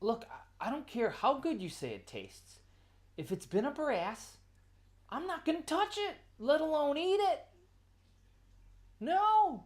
Look, I don't care how good you say it tastes. If it's been up her ass, I'm not going to touch it, let alone eat it. No.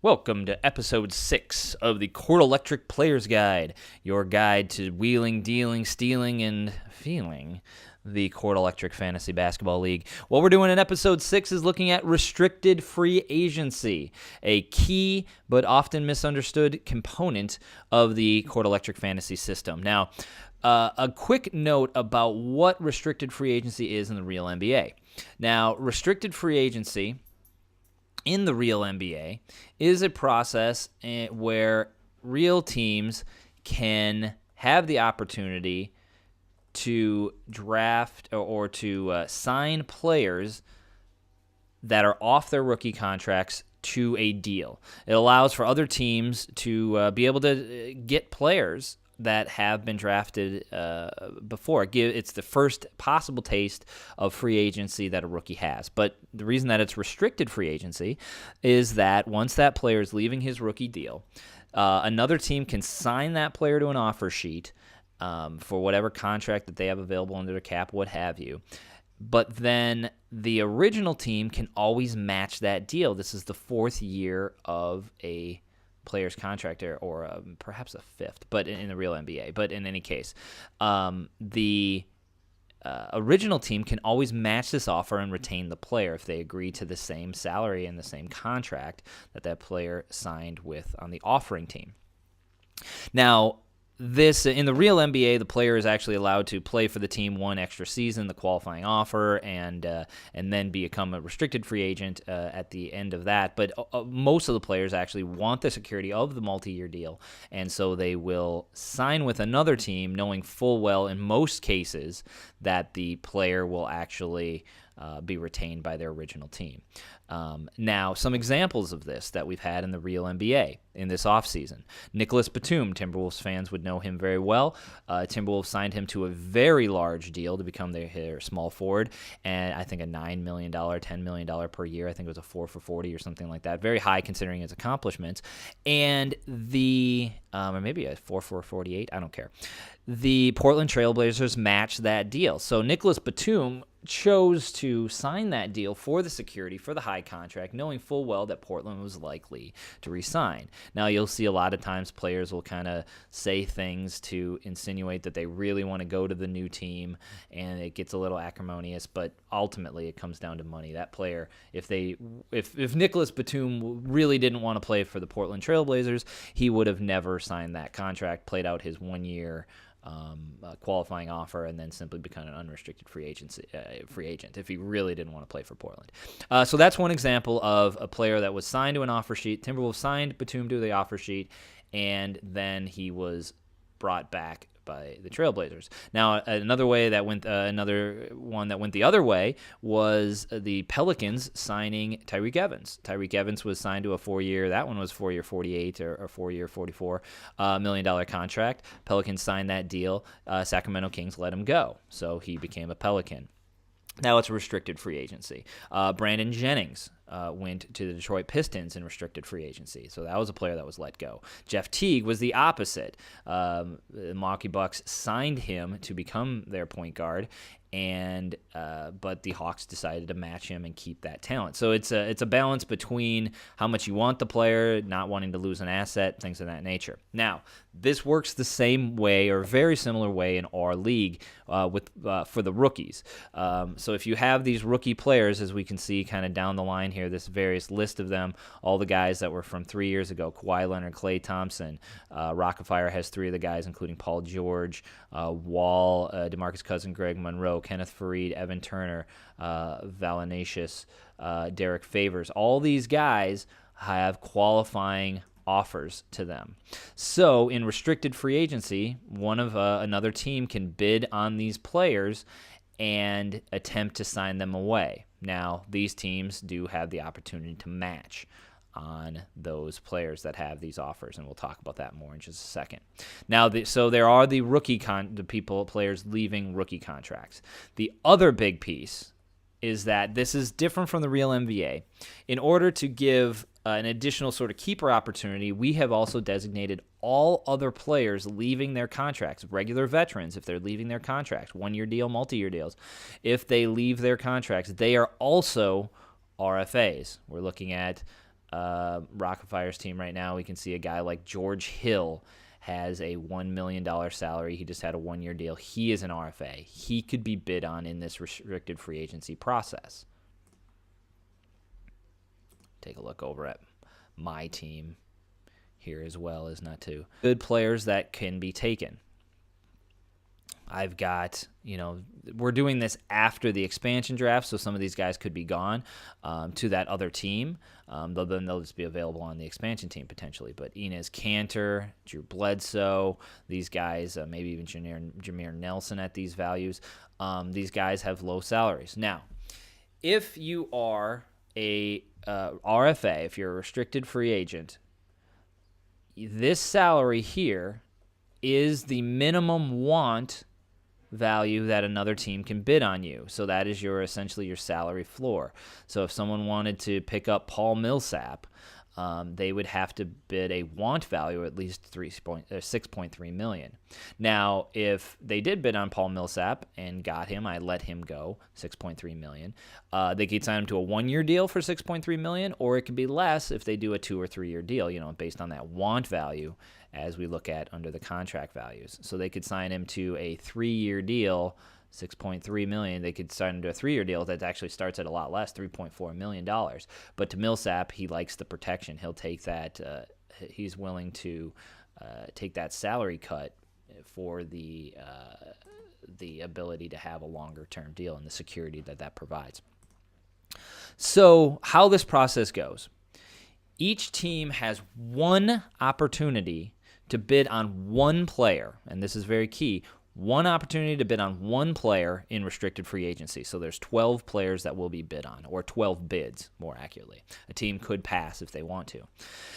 Welcome to episode 6 of the Court Electric Player's Guide, your guide to wheeling, dealing, stealing, and feeling the Court Electric Fantasy Basketball League. What we're doing in episode 6 is looking at restricted free agency, a key but often misunderstood component of the Court Electric Fantasy system. Now, a quick note about what restricted free agency is in the real NBA. Now, restricted free agency in the real NBA is a process where real teams can have the opportunity to draft or to sign players that are off their rookie contracts to a deal. It allows for other teams to be able to get players that have been drafted before. It's the first possible taste of free agency that a rookie has. But the reason that it's restricted free agency is that once that player is leaving his rookie deal, another team can sign that player to an offer sheet for whatever contract that they have available under the cap, what have you. But then the original team can always match that deal. This is the fourth year of a player's contract, or perhaps a fifth, but in the real NBA. But in any case, the original team can always match this offer and retain the player if they agree to the same salary and the same contract that player signed with on the offering team. Now, this in the real NBA, the player is actually allowed to play for the team one extra season, the qualifying offer, and then become a restricted free agent at the end of that. But most of the players actually want the security of the multi-year deal, and so they will sign with another team, knowing full well in most cases that the player will actually be retained by their original team. Now, some examples of this that we've had in the real NBA in this offseason. Nicholas Batum, Timberwolves fans would know him very well. Timberwolves signed him to a very large deal to become their small forward, and I think a $9 million, $10 million per year. I think it was a 4 for 40 or something like that. Very high considering his accomplishments. And or maybe a 4 for 48, I don't care. The Portland Trailblazers matched that deal. So Nicholas Batum chose to sign that deal for the security, for the high contract, knowing full well that Portland was likely to re-sign. Now, you'll see a lot of times players will kind of say things to insinuate that they really want to go to the new team, and it gets a little acrimonious, but ultimately it comes down to money. That player, if Nicholas Batum really didn't want to play for the Portland Trailblazers, he would have never signed that contract, played out his 1 year qualifying offer, and then simply become an unrestricted free agent if he really didn't want to play for Portland. So that's one example of a player that was signed to an offer sheet. Timberwolves signed Batum to the offer sheet, and then he was brought back by the Trailblazers. Now, another one that went the other way was the Pelicans signing Tyreke Evans. Tyreke Evans was signed to a 4-year. That one was 4-year, 48 or 4-year, $44 million contract. Pelicans signed that deal. Sacramento Kings let him go, so he became a Pelican. Now it's restricted free agency. Brandon Jennings went to the Detroit Pistons in restricted free agency. So that was a player that was let go. Jeff Teague was the opposite. The Milwaukee Bucks signed him to become their point guard, but the Hawks decided to match him and keep that talent. So it's a balance between how much you want the player, not wanting to lose an asset, things of that nature. Now, this works the same way or very similar way in our league for the rookies. So if you have these rookie players, as we can see kind of down the line here, this various list of them, all the guys that were from 3 years ago: Kawhi Leonard, Klay Thompson. Rockefire has 3 of the guys, including Paul George, Wall, DeMarcus Cousins, Greg Monroe, Kenneth Faried, Evan Turner, Valanicius, Derek Favors. All these guys have qualifying offers to them. So in restricted free agency, another team can bid on these players and attempt to sign them away. Now, these teams do have the opportunity to match on those players that have these offers, and we'll talk about that more in just a second. Now, so there are the players leaving rookie contracts. The other big piece is that this is different from the real NBA. In order to give an additional sort of keeper opportunity, we have also designated all other players leaving their contracts, regular veterans, if they're leaving their contracts, one-year deal, multi-year deals, if they leave their contracts, they are also RFAs. We're looking at Rockefeller's team right now. We can see a guy like George Hill has a $1 million salary. He just had a one-year deal. He is an RFA. He could be bid on in this restricted free agency process. Take a look over at my team here as well as not too good players that can be taken. I've got, we're doing this after the expansion draft, so some of these guys could be gone to that other team, though then they'll just be available on the expansion team potentially. But Enes Kanter, Drew Bledsoe, these guys, maybe even Jameer Nelson at these values, these guys have low salaries. Now, if you are a RFA, if you're a restricted free agent, this salary here is the minimum want value that another team can bid on you. So that is essentially your salary floor. So if someone wanted to pick up Paul Millsap, they would have to bid a want value at least $6.3 million. Now, if they did bid on Paul Millsap and got him, I let him go, $6.3 million. They could sign him to a one-year deal for $6.3 million, or it could be less if they do a 2 or 3 year deal, based on that want value as we look at under the contract values. So they could sign him to a 3-year deal, $6.3 million. They could sign him to a 3-year deal that actually starts at a lot less, $3.4 million. But to Millsap, he likes the protection. He'll take that. He's willing to take that salary cut for the ability to have a longer-term deal and the security that provides. So how this process goes. Each team has one opportunity to bid on one player, and this is very key, one opportunity to bid on one player in restricted free agency. So there's 12 players that will be bid on, or 12 bids, more accurately. A team could pass if they want to.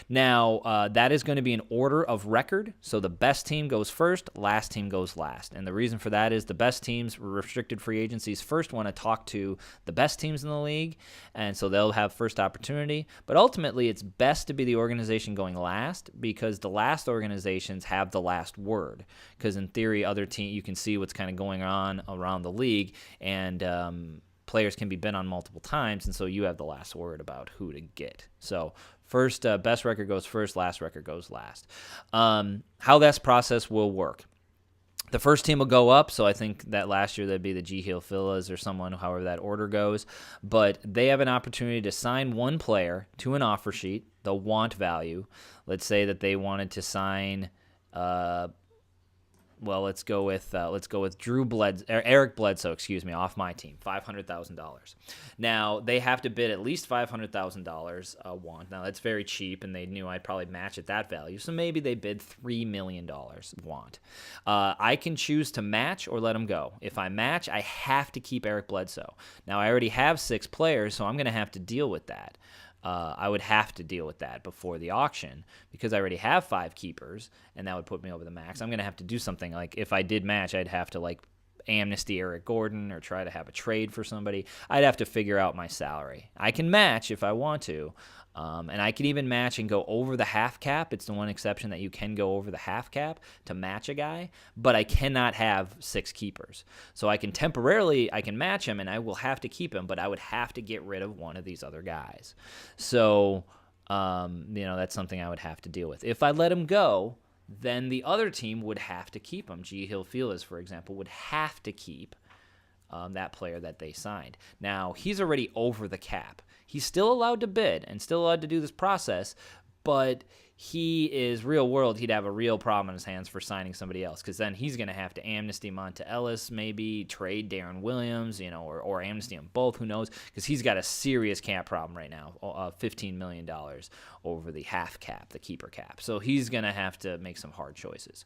Now, that is going to be an order of record. So the best team goes first, last team goes last. And the reason for that is the best teams, restricted free agencies, first want to talk to the best teams in the league, and so they'll have first opportunity. But ultimately, it's best to be the organization going last because the last organizations have the last word. Because in theory, other teams, you can see what's kind of going on around the league, and players can be bid on multiple times, and so you have the last word about who to get. So first, best record goes first, last record goes last. How this process will work. The first team will go up, so I think that last year that'd be the G. Hill Phillies or someone, however that order goes. But they have an opportunity to sign one player to an offer sheet, the want value. Let's say that they wanted to sign let's go with Eric Bledsoe, off my team, $500,000. Now they have to bid at least $500,000 want. Now that's very cheap, and they knew I'd probably match at that value, so maybe they bid $3 million want. I can choose to match or let them go. If I match, I have to keep Eric Bledsoe. Now I already have 6 players, so I'm going to have to deal with that. I would have to deal with that before the auction because I already have 5 keepers, and that would put me over the max. I'm going to have to do something like if I did match, I'd have to amnesty Eric Gordon or try to have a trade for somebody. I'd have to figure out my salary. I can match if I want to, and I can even match and go over the half cap. It's the one exception that you can go over the half cap to match a guy, but I cannot have 6 keepers. So I can match him, and I will have to keep him, but I would have to get rid of one of these other guys. So, that's something I would have to deal with. If I let him go, then the other team would have to keep him. G. Hill Phillies, for example, would have to keep that player that they signed. Now, he's already over the cap. He's still allowed to bid and still allowed to do this process, but he is real world. He'd have a real problem on his hands for signing somebody else because then he's going to have to amnesty Monta Ellis, maybe trade Darren Williams, or amnesty them both. Who knows? Because he's got a serious cap problem right now, $15 million over the half cap, the keeper cap. So he's going to have to make some hard choices.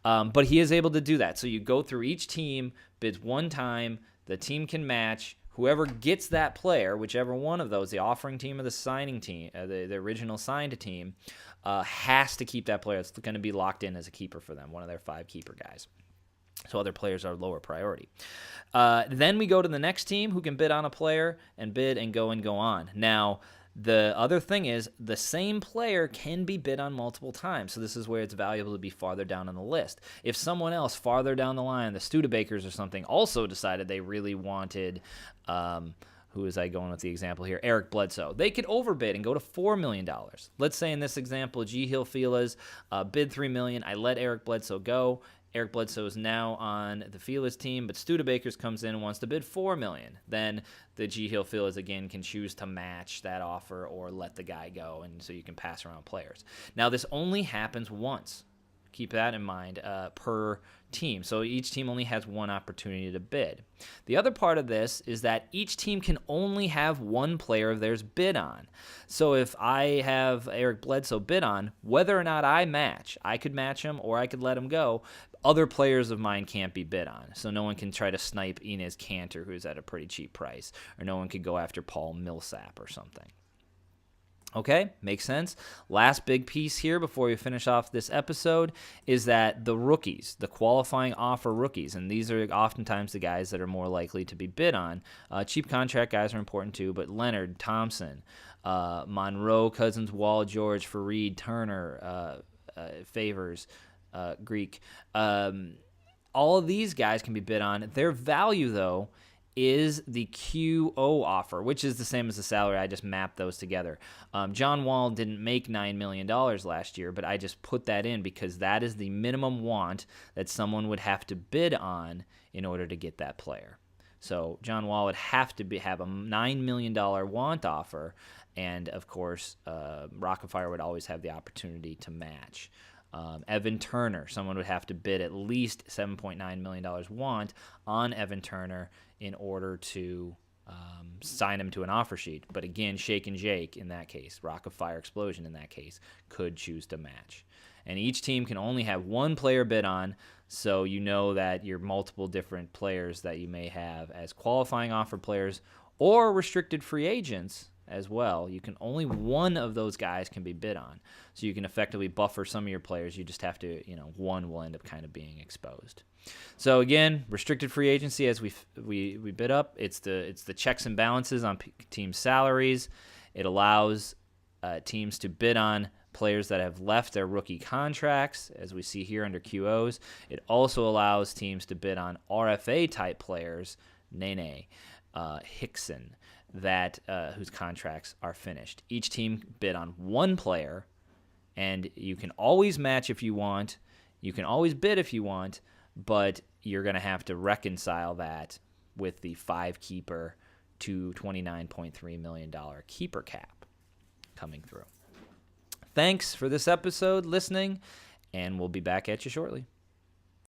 But he is able to do that. So you go through each team, bids one time, the team can match. Whoever gets that player, whichever one of those, the offering team or the signing team, the original signed team, has to keep that player. It's going to be locked in as a keeper for them, one of their 5 keeper guys. So other players are lower priority. Then we go to the next team who can bid on a player and bid and go on. Now, The other thing is the same player can be bid on multiple times. So this is where it's valuable to be farther down on the list. If someone else farther down the line, the Studebakers or something, also decided they really wanted, who is I going with the example here? Eric Bledsoe. They could overbid and go to $4 million. Let's say in this example, G. Hill Filas bid $3 million. I let Eric Bledsoe go. Eric Bledsoe is now on the Filas team, but Studebakers comes in and wants to bid $4 million. Then the G. Hill Filas again can choose to match that offer or let the guy go, and so you can pass around players. Now this only happens once. Keep that in mind per team. So each team only has one opportunity to bid. The other part of this is that each team can only have one player of theirs bid on. So if I have Eric Bledsoe bid on, whether or not I match, I could match him or I could let him go. Other players of mine can't be bid on. So no one can try to snipe Enes Kanter, who's at a pretty cheap price, or no one could go after Paul Millsap or something. Okay, makes sense. Last big piece here before we finish off this episode is that the rookies, the qualifying offer rookies, and these are oftentimes the guys that are more likely to be bid on. Cheap contract guys are important too, but Leonard, Thompson, Monroe, Cousins, Wall, George, Fareed, Turner, Favors, Greek. All of these guys can be bid on. Their value, though, is the QO offer, which is the same as the salary. I just mapped those together. John Wall didn't make $9 million last year, but I just put that in because that is the minimum want that someone would have to bid on in order to get that player. So John Wall would have to have a $9 million want offer, and of course, Rockefeller would always have the opportunity to match. Evan Turner, someone would have to bid at least $7.9 million want on Evan Turner in order to sign him to an offer sheet. But again, Shake and Jake in that case, Rock of Fire Explosion in that case, could choose to match. And each team can only have one player bid on, so you know that your multiple different players that you may have as qualifying offer players or restricted free agents as well. You can only one of those guys can be bid on. So you can effectively buffer some of your players. You just have to, one will end up kind of being exposed. So again, restricted free agency as we bid up, it's the checks and balances on team salaries. It allows teams to bid on players that have left their rookie contracts, as we see here under QOs. It also allows teams to bid on RFA type players, Nene, Hickson, that whose contracts are finished. Each team bid on one player, and you can always match if you want. You can always bid if you want, but you're going to have to reconcile that with the 5-keeper to $29.3 million keeper cap coming through. Thanks for this episode, listening, and we'll be back at you shortly.